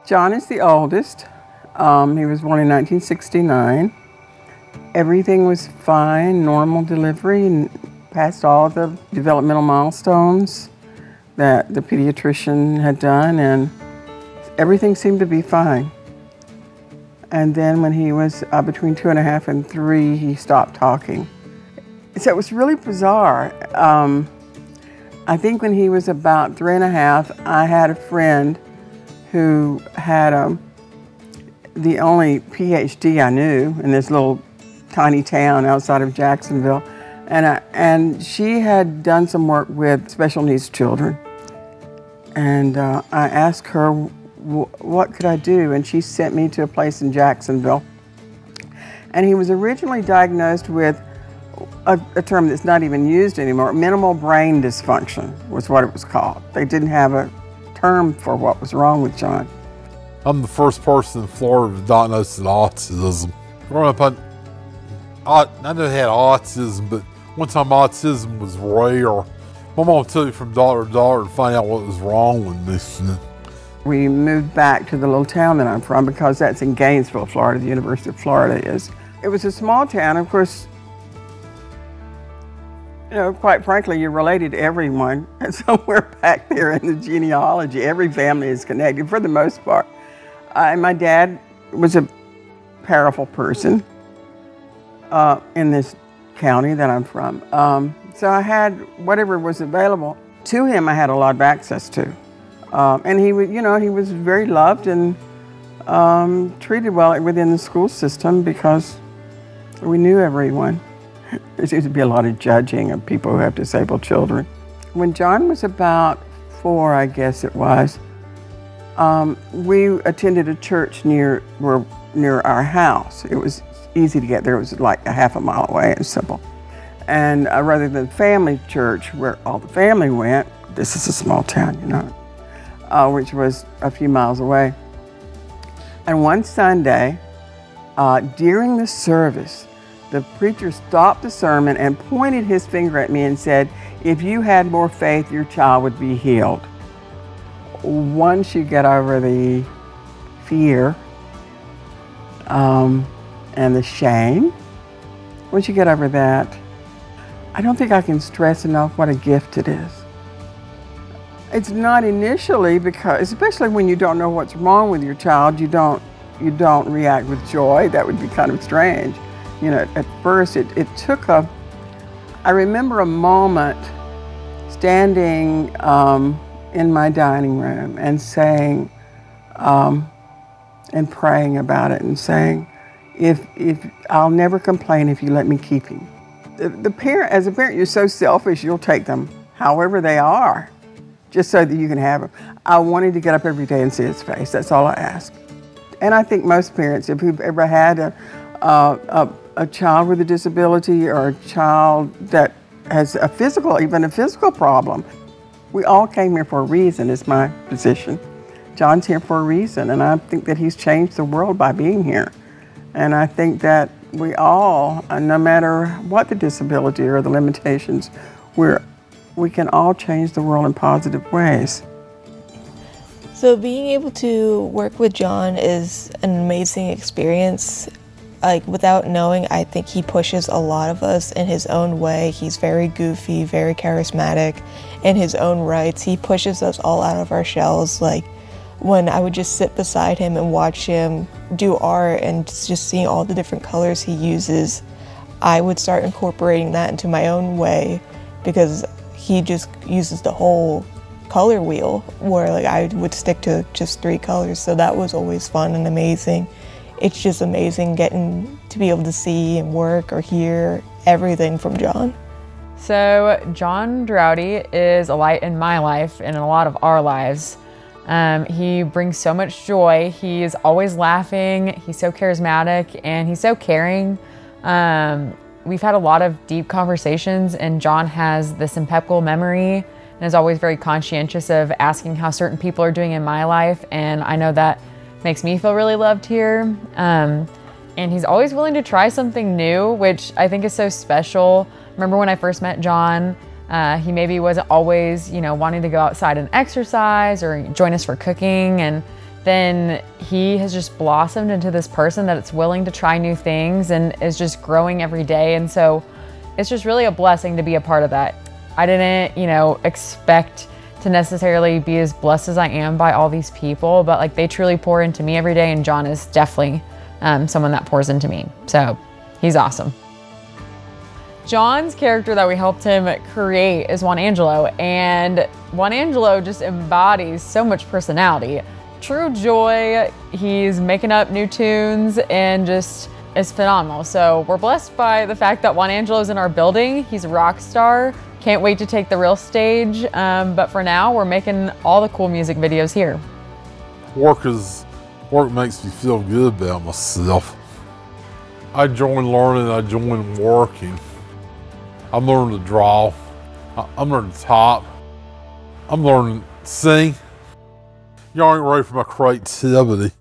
John is the oldest. He was born in 1969. Everything was fine, normal delivery, and passed all the developmental milestones that the pediatrician had done, and everything seemed to be fine. And then when he was between 2.5 and 3, he stopped talking. So it was really bizarre. I think when he was about 3.5, I had a friend who had the only PhD I knew in this little tiny town outside of Jacksonville. And she had done some work with special needs children. And I asked her, what could I do? And she sent me to a place in Jacksonville. And he was originally diagnosed with a term that's not even used anymore. Minimal brain dysfunction was what it was called. They didn't have a term for what was wrong with John. I'm the first person in Florida to be diagnosed with autism. Growing up, I knew I had autism, but one time autism was rare. My mom took me from doctor to doctor to find out what was wrong with me. We moved back to the little town that I'm from because that's in Gainesville, Florida. The University of Florida is. It was a small town, of course. You know, quite frankly, you're related to everyone. And somewhere back there in the genealogy, every family is connected for the most part. And my dad was a powerful person in this county that I'm from. So I had whatever was available to him. I had a lot of access to, and he was, he was very loved and treated well within the school system because we knew everyone. There seems to be a lot of judging of people who have disabled children. When John was about 4, I guess it was, we attended a church near our house. It was easy to get there. It was like a half a mile away and simple. And rather than family church where all the family went, this is a small town, which was a few miles away. And one Sunday, during the service, the preacher stopped the sermon and pointed his finger at me and said, "If you had more faith, your child would be healed." Once you get over the fear and the shame, once you get over that, I don't think I can stress enough what a gift it is. It's not initially because, especially when you don't know what's wrong with your child, you don't react with joy. That would be kind of strange. At first it took I remember a moment standing in my dining room and saying, and praying about it and saying, if I'll never complain if you let me keep him. As a parent, you're so selfish, you'll take them however they are, just so that you can have them. I wanted to get up every day and see his face. That's all I asked. And I think most parents, if you've ever had a child with a disability or a child that has even a physical problem, we all came here for a reason, is my position. John's here for a reason, and I think that he's changed the world by being here. And I think that we all, no matter what the disability or the limitations, we can all change the world in positive ways. So being able to work with John is an amazing experience. Without knowing, I think he pushes a lot of us in his own way. He's very goofy, very charismatic in his own rights. He pushes us all out of our shells. When I would just sit beside him and watch him do art and just seeing all the different colors he uses, I would start incorporating that into my own way because he just uses the whole color wheel where I would stick to just 3 colors. So that was always fun and amazing. It's just amazing getting to be able to see and work or hear everything from John. So John Drawdy is a light in my life and in a lot of our lives. He brings so much joy. He's always laughing. He's so charismatic and he's so caring. We've had a lot of deep conversations, and John has this impeccable memory and is always very conscientious of asking how certain people are doing in my life. And I know that makes me feel really loved here. And he's always willing to try something new, which I think is so special. Remember when I first met John, he maybe wasn't always, wanting to go outside and exercise or join us for cooking. And then he has just blossomed into this person that's willing to try new things and is just growing every day. And so it's just really a blessing to be a part of that. I didn't, expect to necessarily be as blessed as I am by all these people, but like they truly pour into me every day, and John is definitely someone that pours into me. So he's awesome. John's character that we helped him create is Juan Angelo, and Juan Angelo just embodies so much personality. True joy, he's making up new tunes and just is phenomenal. So we're blessed by the fact that Juan Angelo's in our building. He's a rock star. Can't wait to take the real stage. But for now, we're making all the cool music videos here. Work makes me feel good about myself. I enjoy learning, I enjoy working. I'm learning to draw. I'm learning to type. I'm learning to sing. Y'all ain't ready for my creativity.